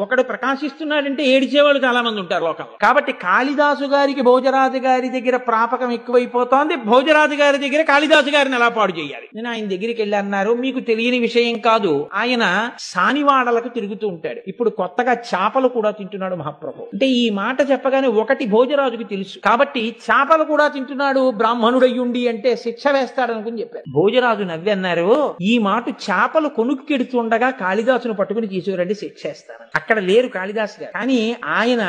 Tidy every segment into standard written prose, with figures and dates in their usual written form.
ఒకడు ప్రకాశిస్తున్నాడంటే ఏడిచేవాళ్ళు చాలా మంది ఉంటారు లోకంలో. కాబట్టి కాళిదాసు గారికి భోజరాజు గారి దగ్గర ప్రాపకం ఎక్కువైపోతోంది. భోజరాజు గారి దగ్గర కాళిదాసు గారిని ఎలా పాడు చేయాలి? నేను ఆయన దగ్గరికి వెళ్ళి అన్నారు, మీకు తెలియని విషయం కాదు, ఆయన సానివాడలకు తిరుగుతూ ఉంటాడు. ఇప్పుడు కొత్తగా చేపలు కూడా తింటున్నాడు మహాప్రభు. అంటే ఈ మాట చెప్పగానే ఒకటి భోజరాజుకి తెలుసు, కాబట్టి చేపలు కూడా తింటున్నాడు బ్రాహ్మణుడయ్యుండి అంటే శిక్ష వేస్తాడనుకుని చెప్పారు. భోజరాజు నవ్వి అన్నారు, ఈ మాట చేపలు కొనుక్కెడుతుండగా కాళిదాసును పట్టుకుని తీసుకురండి, శిక్షేస్తాను. అక్కడ లేరు కాళిదాసు గారు, కానీ ఆయన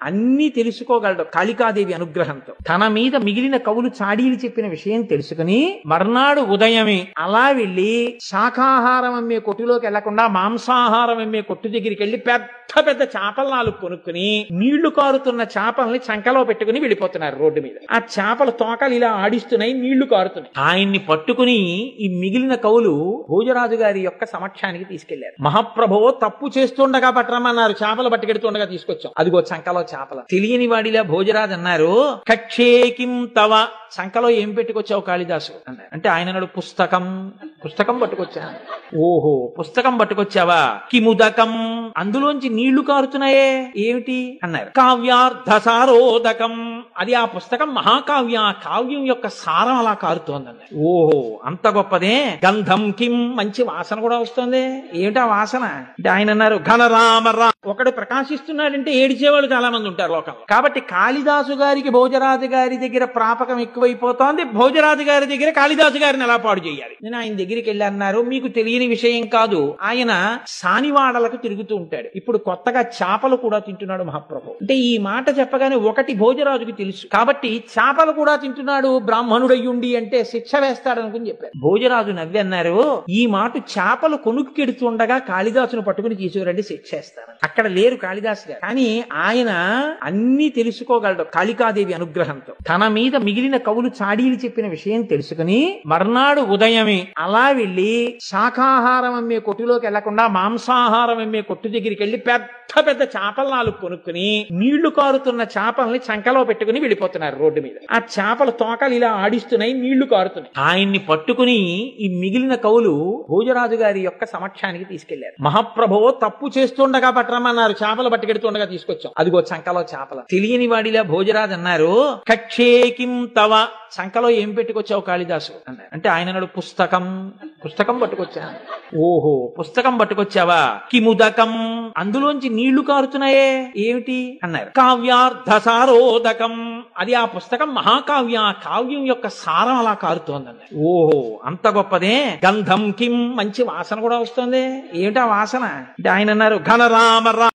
అన్ని తెలుసుకోగలడు కాళికాదేవి అనుగ్రహంతో. తన మీద మిగిలిన కవులు చాడీలు చెప్పిన విషయం తెలుసుకుని మర్నాడు ఉదయమే అలా వెళ్లి శాకాహారం అమ్మే కొట్టులోకి వెళ్లకుండా మాంసాహారం అమ్మే కొట్టు దగ్గరికి వెళ్లి పెద్ద పెద్ద చేపల నాలుగు కొనుక్కుని నీళ్లు కారుతున్న చేపల్ని చంకలో పెట్టుకుని వెళ్ళిపోతున్నారు రోడ్డు మీద. ఆ చేపల తోకలు ఇలా ఆడిస్తున్నాయి, నీళ్లు కారుతున్నాయి. ఆయన్ని పట్టుకుని ఈ మిగిలిన కవులు భోజరాజు గారి యొక్క సమక్షానికి తీసుకెళ్లారు. మహాప్రభో తప్పు చేస్తుండగా పట్టరమన్నారు, చేపలు పట్టుకెడుతుండగా తీసుకొచ్చాం. అదిగో చంకలో చేపలు. తెలియని వాడిలా భోజరాజు అన్నారు, కక్షేకిం తవ, చంకలో ఏం పెట్టుకొచ్చావు కాళిదాసు అన్నారు. అంటే ఆయన అన్నాడు, పుస్తకం. పుస్తకం పట్టుకొచ్చా. ఓహో, పుస్తకం పట్టుకొచ్చావా? కిముదకం, అందులోంచి నీళ్లు కారుతున్నాయే ఏమిటి అన్నారు. కావ్యార్థసారోదకం, అది ఆ పుస్తకం మహాకావ్య, కావ్యం యొక్క సారం అలా కారుతోందన్నారు. ఓహో, అంత గొప్పదే. గంధం కిం, మంచి వాసన కూడా వస్తుంది. ఏమిటా వాసన అంటే ఆయన అన్నారు, ఘనరామరా. ఒకడు ప్రకాశిస్తున్నాడంటే ఏడిచేవాళ్ళు చాలా మంది ఉంటారు లోకంలో. కాబట్టి కాళిదాసు గారికి భోజరాజు గారి దగ్గర ప్రాపకం ఎక్కువైపోతోంది. భోజరాజు గారి దగ్గర కాళిదాసు గారిని ఎలా పాడు చేయాలి? నేను ఆయన దగ్గరికి వెళ్ళి అన్నారు, మీకు తెలియని విషయం కాదు, ఆయన సానివాడలకు తిరుగుతూ ఉంటాడు. ఇప్పుడు కొత్తగా చేపలు కూడా తింటున్నాడు మహాప్రభు. అంటే ఈ మాట చెప్పగానే ఒకటి భోజరాజుకి తెలుసు, కాబట్టి చేపలు కూడా తింటున్నాడు బ్రాహ్మణుడయ్యుండి అంటే శిక్ష వేస్తాడనుకుని చెప్పారు. భోజరాజు నవ్వి అన్నారు, ఈ మాట చేపలు కొనుక్కెడుతుండగా కాళిదాసును పట్టుకుని తీసుకురండి, శిక్షేస్తాను. అక్కడ లేరు కాళిదాసు గారు, కానీ ఆయన అన్ని తెలుసుకోగలడు కాళికాదేవి అనుగ్రహంతో. తన మీద మిగిలిన కవులు చాడీలు చెప్పిన విషయం తెలుసుకుని మర్నాడు ఉదయమే అలా వెళ్లి శాకాహారం అమ్మే కొట్టులోకి వెళ్లకుండా మాంసాహారం అమ్మే కొట్టు దగ్గరికి వెళ్లి పెద్ద పెద్ద చేపల నాలుగు కొనుక్కుని నీళ్లు కారుతున్న చేపల్ని చంకలో పెట్టుకుని వెళ్ళిపోతున్నారు రోడ్డు మీద. ఆ చేపల తోకలు ఇలా ఆడిస్తున్నాయి, నీళ్లు కారుతున్నాయి. ఆయన్ని పట్టుకుని ఈ మిగిలిన కవులు భోజరాజు గారి యొక్క సమక్షానికి తీసుకెళ్లారు. మహాప్రభో తప్పు చేస్తుండగా పట్టరమన్నారు, చేపలు పట్టుకెడుతుండగా తీసుకొచ్చాం. అదిగో చంకలో చేపలు. తెలియని వాడిలా భోజరాజు అన్నారు, కక్షేకిం తవ, చంకలో ఏం పెట్టుకొచ్చావు కాళిదాసు అన్నారు. అంటే ఆయన అన్నాడు, పుస్తకం. పుస్తకం పట్టుకొచ్చా. ఓహో, పుస్తకం పట్టుకొచ్చావా? కిముదకం, అందులోంచి నీళ్లు కారుతున్నాయే ఏమిటి అన్నారు. కావ్యార్థసారోదకం, అది ఆ పుస్తకం మహాకావ్య, కావ్యం యొక్క సారం అలా కారుతోందన్నారు. ఓహో, అంత గొప్పదే. గంధం కిం, మంచి వాసన కూడా వస్తుంది. ఏమిటా వాసన అంటే ఆయన అన్నారు, ఘనరామరా.